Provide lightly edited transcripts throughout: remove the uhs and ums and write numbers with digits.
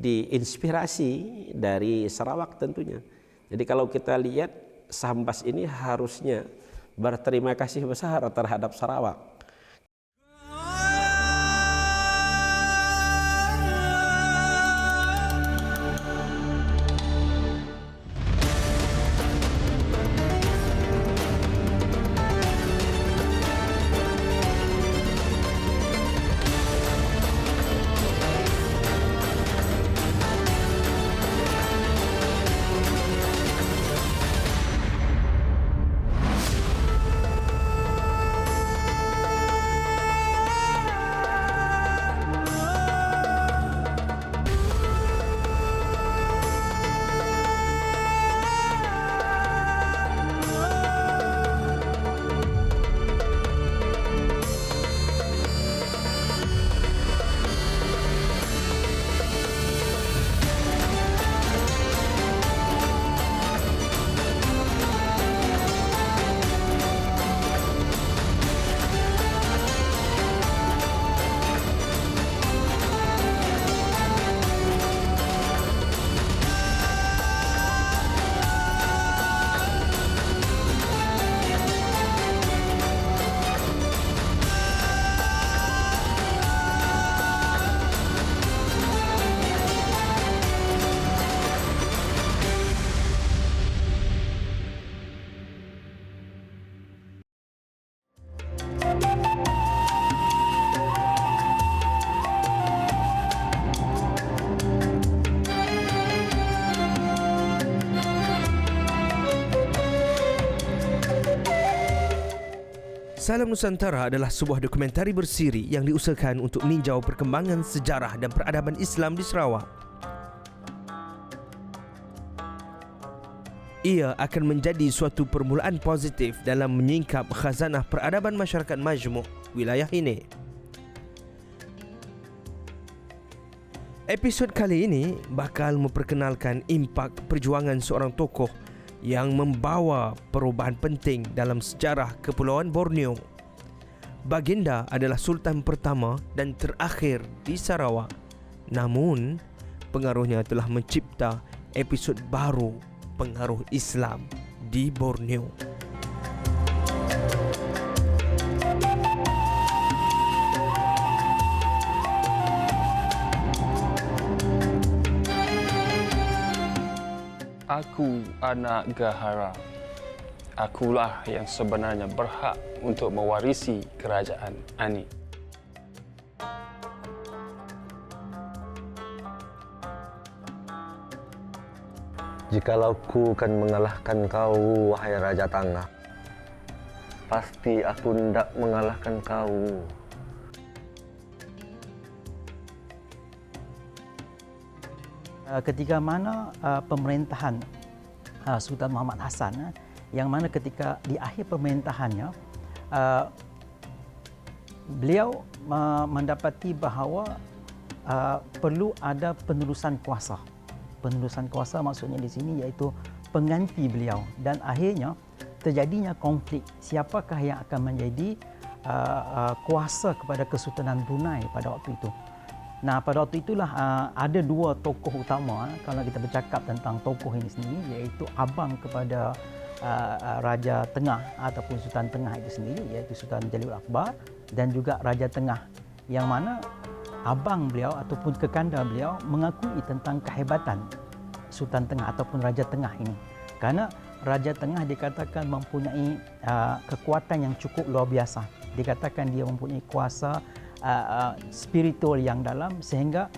diinspirasi dari Sarawak tentunya. Jadi kalau kita lihat, Sambas ini harusnya berterima kasih besar terhadap Sarawak. Salam Nusantara adalah sebuah dokumentari bersiri yang diusahakan untuk meninjau perkembangan sejarah dan peradaban Islam di Sarawak. Ia akan menjadi suatu permulaan positif dalam menyingkap khazanah peradaban masyarakat majmuk wilayah ini. Episod kali ini bakal memperkenalkan impak perjuangan seorang tokoh yang membawa perubahan penting dalam sejarah Kepulauan Borneo. Baginda adalah Sultan pertama dan terakhir di Sarawak. Namun, pengaruhnya telah mencipta episod baru pengaruh Islam di Borneo. Aku anak Gahara. Akulah yang sebenarnya berhak untuk mewarisi kerajaan Ani. Jikalau ku kan mengalahkan kau, wahai Raja Tangah, pasti aku hendak mengalahkan kau. Ketika mana pemerintahan Sultan Muhammad Hassan, yang mana ketika di akhir pemerintahannya beliau mendapati bahawa perlu ada penerusan kuasa. Penerusan kuasa maksudnya di sini iaitu pengganti beliau, dan akhirnya terjadinya konflik siapakah yang akan menjadi kuasa kepada Kesultanan Brunei pada waktu itu. Nah, pada waktu itulah ada dua tokoh utama kalau kita bercakap tentang tokoh ini sendiri, iaitu abang kepada Raja Tengah ataupun Sultan Tengah itu sendiri, iaitu Sultan Jalil Akbar, dan juga Raja Tengah, yang mana abang beliau ataupun kekanda beliau mengakui tentang kehebatan Sultan Tengah ataupun Raja Tengah ini. Kerana Raja Tengah dikatakan mempunyai kekuatan yang cukup luar biasa. Dikatakan dia mempunyai kuasa spiritual yang dalam sehingga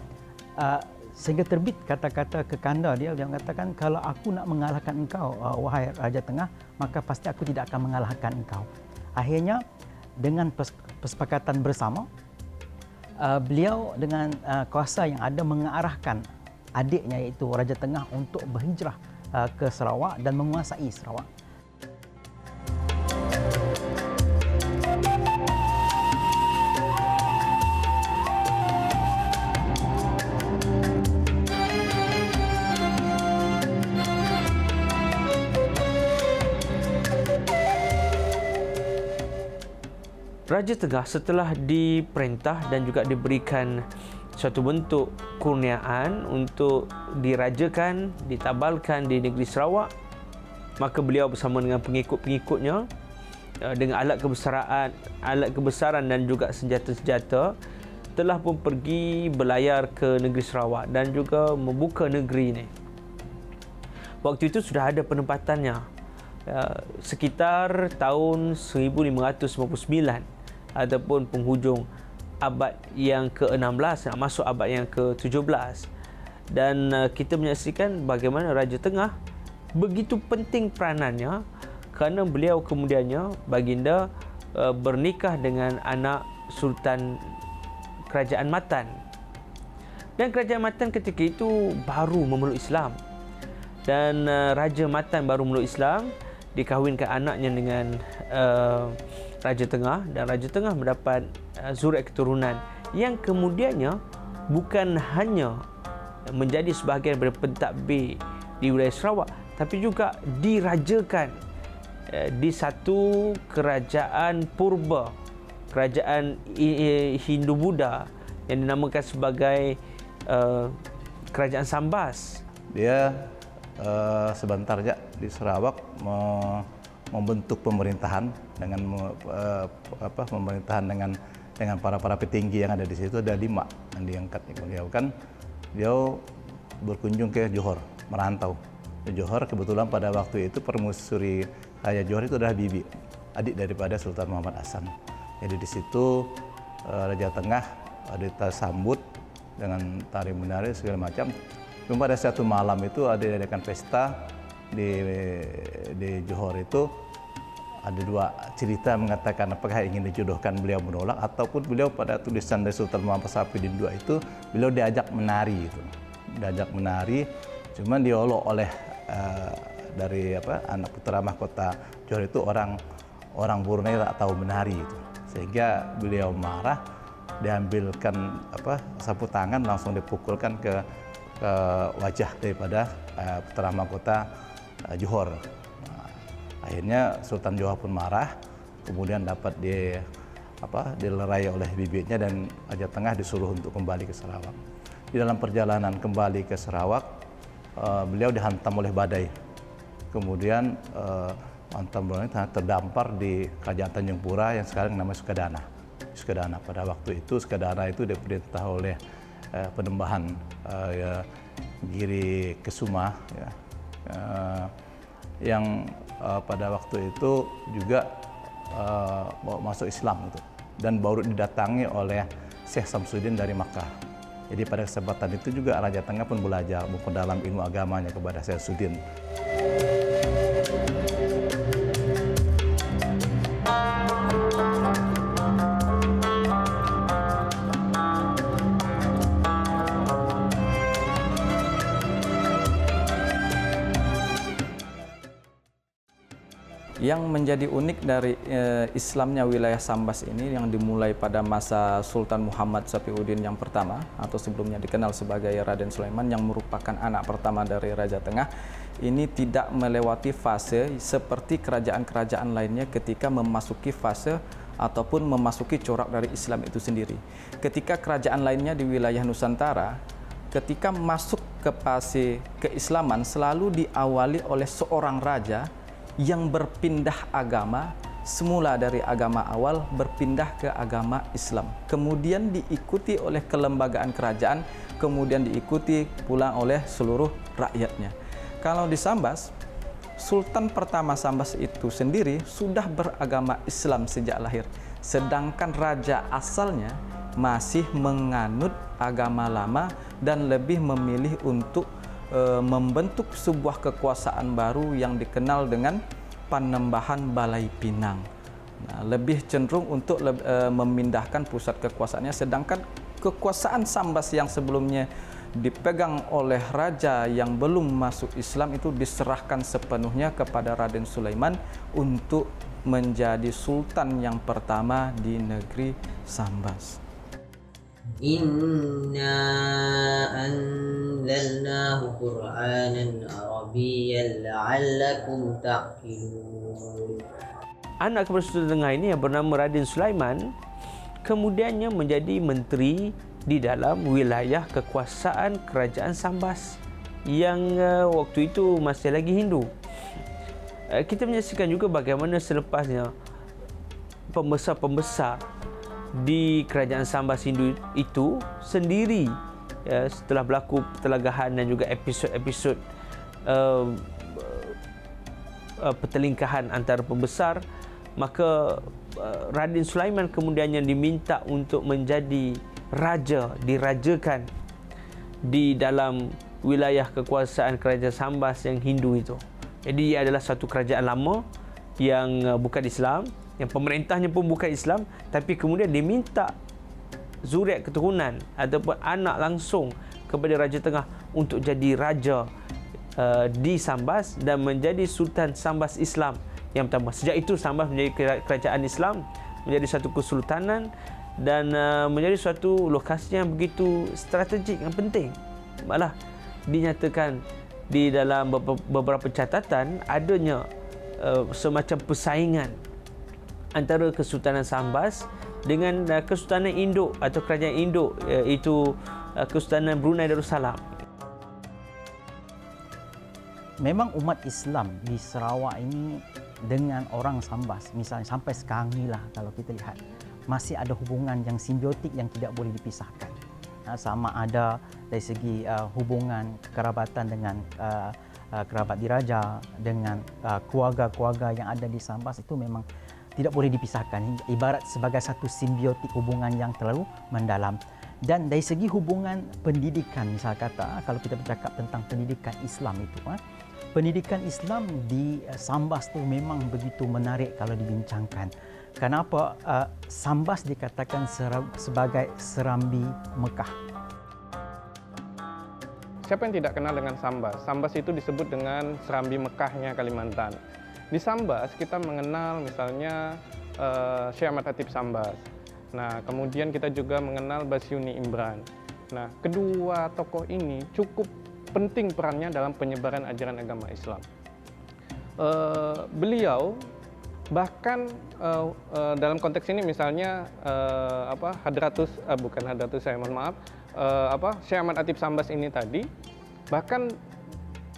terbit kata-kata kekanda dia mengatakan, kalau aku nak mengalahkan engkau wahai Raja Tengah, maka pasti aku tidak akan mengalahkan engkau. Akhirnya dengan kesepakatan bersama, beliau dengan kuasa yang ada mengarahkan adiknya iaitu Raja Tengah untuk berhijrah ke Sarawak dan menguasai Sarawak. Raja Tengah setelah diperintah dan juga diberikan suatu bentuk kurniaan untuk dirajakan, ditabalkan di negeri Sarawak. Maka beliau bersama dengan pengikut-pengikutnya dengan alat kebesaran dan juga senjata-senjata telah pun pergi berlayar ke negeri Sarawak dan juga membuka negeri ini. Waktu itu sudah ada penempatannya sekitar tahun 1599 ataupun penghujung abad yang ke-16 nak masuk abad yang ke-17, dan kita menyaksikan bagaimana Raja Tengah begitu penting peranannya kerana beliau kemudiannya baginda bernikah dengan anak Sultan Kerajaan Matan, dan Kerajaan Matan ketika itu baru memeluk Islam, dan Raja Matan baru memeluk Islam dikahwinkan anaknya dengan Raja Tengah, dan Raja Tengah mendapat zuriat keturunan yang kemudiannya bukan hanya menjadi sebahagian daripada pentadbir di wilayah Sarawak, tapi juga dirajakan di satu kerajaan purba, kerajaan Hindu-Buddha yang dinamakan sebagai Kerajaan Sambas. Dia sebentar saja di Sarawak membentuk pemerintahan dengan dengan para petinggi yang ada di situ. Ada 5 yang diangkat. Beliau dia berkunjung ke Johor, merantau ke Johor. Kebetulan pada waktu itu permaisuri Raja Johor itu adalah Bibi, adik daripada Sultan Muhammad Hasan. Jadi di situ Raja Tengah disambut dengan tari menari segala macam. Cuma pada satu malam itu ada diadakan pesta di Johor itu. Ada 2 cerita mengatakan apakah ingin dijodohkan, beliau menolak, ataupun beliau pada tulisan dari Sultan Muhammad Safieddin II itu beliau diajak menari itu. Diajak menari, cuman diolok oleh dari anak putra mahkota Johor itu orang Brunei tak tahu menari itu. Sehingga beliau marah, diambilkan sapu tangan langsung dipukulkan ke wajah daripada putra mahkota Johor. Akhirnya Sultan Johor pun marah, kemudian dapat dilerai oleh bibitnya, dan Raja Tengah disuruh untuk kembali ke Sarawak. Di dalam perjalanan kembali ke Sarawak, beliau dihantam oleh badai. Kemudian hantam badai terdampar di Kerajaan Tanjung Pura yang sekarang namanya Sukadana. Sukadana pada waktu itu, Sukadana itu diperintah oleh Penembahan Giri Kesuma, yang pada waktu itu juga masuk Islam itu, dan baru didatangi oleh Syekh Samsuddin dari Makkah. Jadi pada kesempatan itu juga Raja Tengah pun belajar memperdalam ilmu agamanya kepada Syekh Samsuddin. Yang menjadi unik dari Islamnya wilayah Sambas ini yang dimulai pada masa Sultan Muhammad Safieddin yang pertama, atau sebelumnya dikenal sebagai Raden Sulaiman, yang merupakan anak pertama dari Raja Tengah, ini tidak melewati fase seperti kerajaan-kerajaan lainnya ketika memasuki fase ataupun memasuki corak dari Islam itu sendiri. Ketika kerajaan lainnya di wilayah Nusantara, ketika masuk ke fase keislaman selalu diawali oleh seorang raja yang berpindah agama, semula dari agama awal berpindah ke agama Islam, kemudian diikuti oleh kelembagaan kerajaan, kemudian diikuti pula oleh seluruh rakyatnya. Kalau di Sambas, Sultan pertama Sambas itu sendiri sudah beragama Islam sejak lahir, sedangkan raja asalnya masih menganut agama lama dan lebih memilih untuk membentuk sebuah kekuasaan baru yang dikenal dengan Panembahan Balai Pinang. Nah, lebih cenderung untuk memindahkan pusat kekuasaannya, sedangkan kekuasaan Sambas yang sebelumnya dipegang oleh raja yang belum masuk Islam itu diserahkan sepenuhnya kepada Raden Sulaiman untuk menjadi sultan yang pertama di negeri Sambas. Inna anzalnahu Qur'anan Arabiyyan la'allakum ta'qilun. Anak kepada Sultan Tengah ini yang bernama Raden Sulaiman kemudiannya menjadi menteri di dalam wilayah kekuasaan kerajaan Sambas yang waktu itu masih lagi Hindu. Kita menyaksikan juga bagaimana selepasnya pembesar-pembesar di kerajaan Sambas Hindu itu sendiri, setelah berlaku pertelagahan dan juga episod-episod pertelingkahan antara pembesar, maka Raden Sulaiman kemudiannya diminta untuk menjadi raja, dirajakan di dalam wilayah kekuasaan kerajaan Sambas yang Hindu itu. Jadi ia adalah satu kerajaan lama yang bukan Islam, yang pemerintahnya pun bukan Islam, tapi kemudian diminta zuriat keturunan ataupun anak langsung kepada Raja Tengah untuk jadi raja di Sambas dan menjadi Sultan Sambas Islam yang pertama. Sejak itu Sambas menjadi kerajaan Islam, menjadi satu kesultanan dan menjadi suatu lokasi yang begitu strategik, yang penting. Malah dinyatakan di dalam beberapa catatan adanya semacam persaingan antara Kesultanan Sambas dengan Kesultanan Induk atau kerajaan Induk, iaitu Kesultanan Brunei Darussalam. Memang umat Islam di Sarawak ini dengan orang Sambas, misalnya sampai sekarang ni lah, kalau kita lihat masih ada hubungan yang simbiotik yang tidak boleh dipisahkan. Sama ada dari segi hubungan kekerabatan dengan kerabat diraja, dengan keluarga-keluarga yang ada di Sambas, itu memang tidak boleh dipisahkan. Ibarat sebagai satu simbiotik hubungan yang terlalu mendalam. Dan dari segi hubungan pendidikan, misal kata, kalau kita bercakap tentang pendidikan Islam itu, pendidikan Islam di Sambas itu memang begitu menarik kalau dibincangkan. Kenapa Sambas dikatakan sebagai Serambi Mekah? Siapa yang tidak kenal dengan Sambas? Sambas itu disebut dengan Serambi Mekahnya Kalimantan. Di Sambas kita mengenal misalnya Syekh Ahmad Hatib Sambas. Nah, kemudian kita juga mengenal Basyuni Imran. Nah, kedua tokoh ini cukup penting perannya dalam penyebaran ajaran agama Islam. Beliau bahkan dalam konteks ini misalnya Syekh Ahmad Hatib Sambas ini tadi bahkan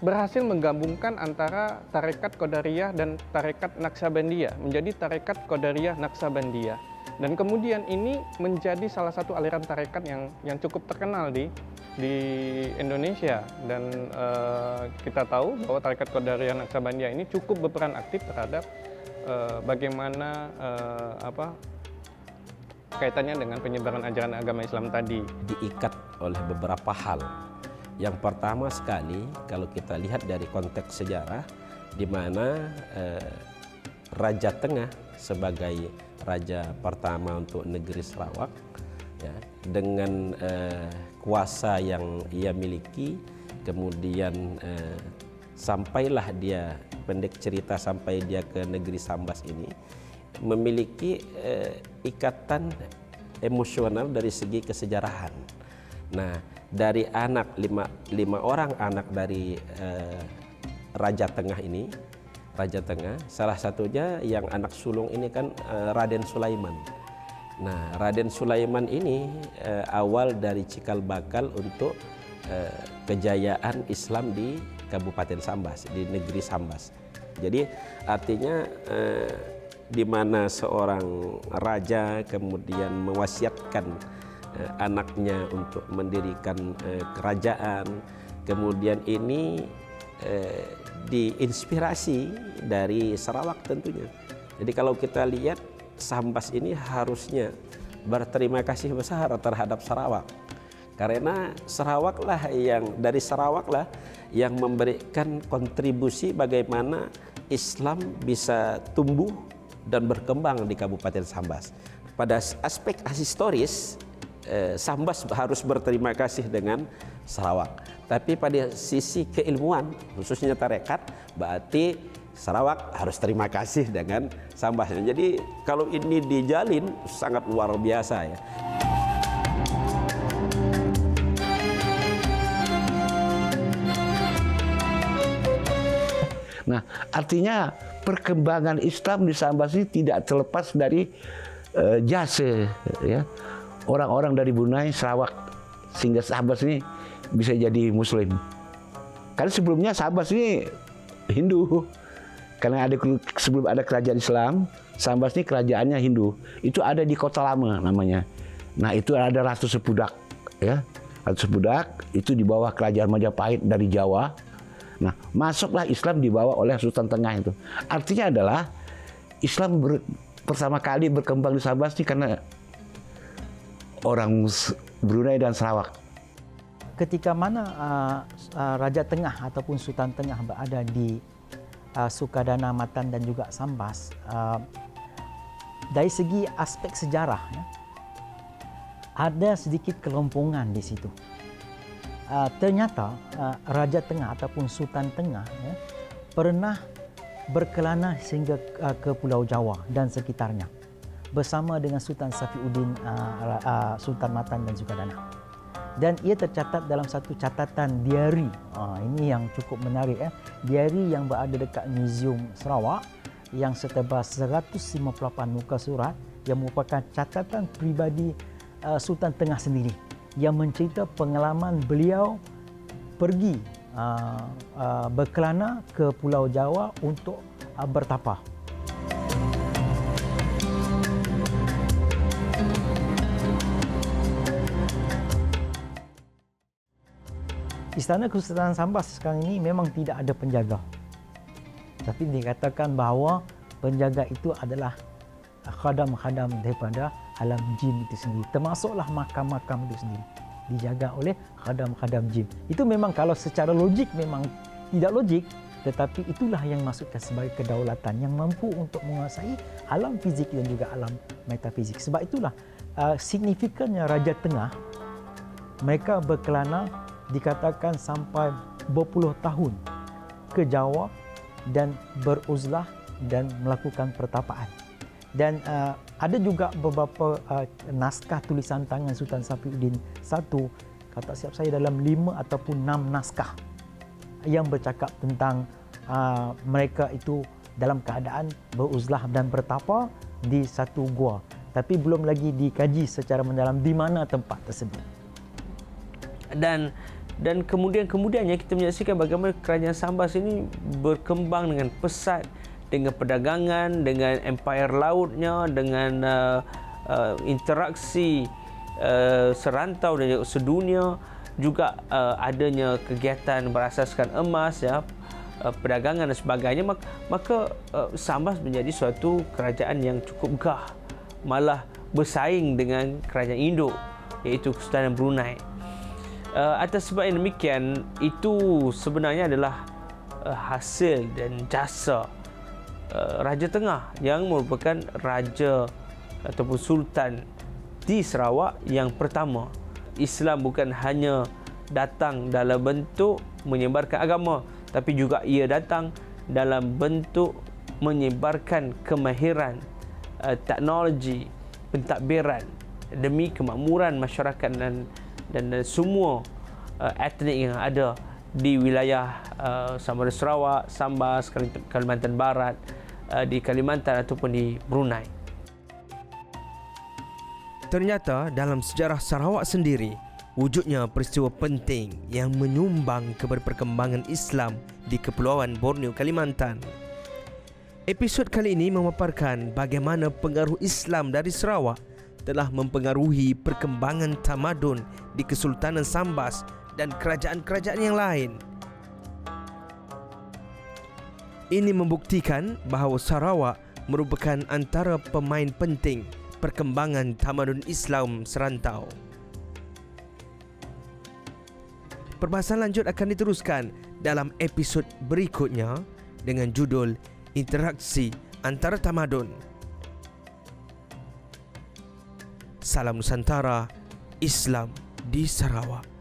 berhasil menggabungkan antara tarekat Qadariyah dan tarekat Naqsabandiyah menjadi tarekat Qadariyah Naqsabandiyah, dan kemudian ini menjadi salah satu aliran tarekat yang cukup terkenal di Indonesia, dan kita tahu bahwa tarekat Qadariyah Naqsabandiyah ini cukup berperan aktif terhadap bagaimana kaitannya dengan penyebaran ajaran agama Islam tadi. Diikat oleh beberapa hal. Yang pertama sekali, kalau kita lihat dari konteks sejarah, di mana Raja Tengah sebagai raja pertama untuk negeri Sarawak, ya, dengan kuasa yang ia miliki, kemudian sampailah dia, pendek cerita, sampai dia ke negeri Sambas ini, memiliki ikatan emosional dari segi kesejarahan. Nah, dari anak lima orang anak dari Raja Tengah ini, Raja Tengah, salah satunya yang anak sulung ini kan Raden Sulaiman. Nah, Raden Sulaiman ini awal dari cikal bakal untuk kejayaan Islam di Kabupaten Sambas, di negeri Sambas. Jadi artinya di mana seorang raja kemudian mewasiatkan anaknya untuk mendirikan kerajaan, kemudian ini diinspirasi dari Sarawak tentunya. Jadi kalau kita lihat, Sambas ini harusnya berterima kasih besar terhadap Sarawak, karena dari Sarawak lah yang memberikan kontribusi bagaimana Islam bisa tumbuh dan berkembang di Kabupaten Sambas. Pada aspek historis, Sambas harus berterima kasih dengan Sarawak. Tapi pada sisi keilmuan, khususnya tarekat, berarti Sarawak harus terima kasih dengan Sambas. Jadi kalau ini dijalin sangat luar biasa ya. Nah, artinya perkembangan Islam di Sambas ini tidak terlepas dari jasa, ya, orang-orang dari Brunei, Sarawak, sehingga Sambas ini bisa jadi Muslim. Karena sebelumnya Sambas ini Hindu. Karena sebelum ada kerajaan Islam, Sambas ini kerajaannya Hindu. Itu ada di Kota Lama namanya. Nah itu ada Ratu Sepudak, ya. Ratu Sepudak itu di bawah kerajaan Majapahit dari Jawa. Nah masuklah Islam dibawa oleh Sultan Tengah itu. Artinya adalah Islam pertama kali berkembang di Sambas ini karena orang Brunei dan Sarawak. Ketika mana Raja Tengah ataupun Sultan Tengah berada di Sukadana, Matan dan juga Sambas, dari segi aspek sejarah, ya, ada sedikit kelompongan di situ. Ternyata Raja Tengah ataupun Sultan Tengah, ya, pernah berkelana sehingga ke Pulau Jawa dan sekitarnya bersama dengan Sultan Safiuddin, Sultan Matan dan Sukadana. Dan ia tercatat dalam satu catatan diari. Ini yang cukup menarik, ya. Diari yang berada dekat Museum Sarawak yang setebal 158 muka surat yang merupakan catatan pribadi Sultan Tengah sendiri yang mencerita pengalaman beliau pergi berkelana ke Pulau Jawa untuk bertapa. Istana Kesultanan Sambas sekarang ini memang tidak ada penjaga. Tapi dikatakan bahawa penjaga itu adalah khadam-khadam daripada alam jin itu sendiri. Termasuklah makam-makam itu sendiri dijaga oleh khadam-khadam jin. Itu memang kalau secara logik memang tidak logik, tetapi itulah yang masukkan sebagai kedaulatan yang mampu untuk menguasai alam fizik dan juga alam metafizik. Sebab itulah signifikannya Raja Tengah, mereka berkelana dikatakan sampai berpuluh tahun ke Jawa dan beruzlah dan melakukan pertapaan. Dan ada juga beberapa naskah tulisan tangan Sultan Safiuddin I, kata siap saya dalam 5 ataupun 6 naskah yang bercakap tentang mereka itu dalam keadaan beruzlah dan bertapa di satu gua. Tapi belum lagi dikaji secara mendalam di mana tempat tersebut. Dan kemudiannya kita menyaksikan bagaimana kerajaan Sambas ini berkembang dengan pesat, dengan perdagangan, dengan empire lautnya, dengan interaksi serantau dan juga sedunia, juga adanya kegiatan berasaskan emas, ya, perdagangan dan sebagainya. Maka Sambas menjadi suatu kerajaan yang cukup gah, malah bersaing dengan kerajaan Indo, iaitu Kesultanan Brunei. Atas sebab yang demikian, itu sebenarnya adalah hasil dan jasa Raja Tengah yang merupakan raja ataupun sultan di Sarawak yang pertama. Islam bukan hanya datang dalam bentuk menyebarkan agama, tapi juga ia datang dalam bentuk menyebarkan kemahiran teknologi pentadbiran demi kemakmuran masyarakat dan semua etnik yang ada di wilayah sama ada Sarawak, Sambas, Kalimantan Barat, di Kalimantan ataupun di Brunei. Ternyata dalam sejarah Sarawak sendiri, wujudnya peristiwa penting yang menyumbang kepada perkembangan Islam di Kepulauan Borneo, Kalimantan. Episod kali ini memaparkan bagaimana pengaruh Islam dari Sarawak telah mempengaruhi perkembangan tamadun di Kesultanan Sambas dan kerajaan-kerajaan yang lain. Ini membuktikan bahawa Sarawak merupakan antara pemain penting perkembangan tamadun Islam serantau. Perbahasan lanjut akan diteruskan dalam episod berikutnya dengan judul Interaksi Antara Tamadun. Salam Nusantara, Islam di Sarawak.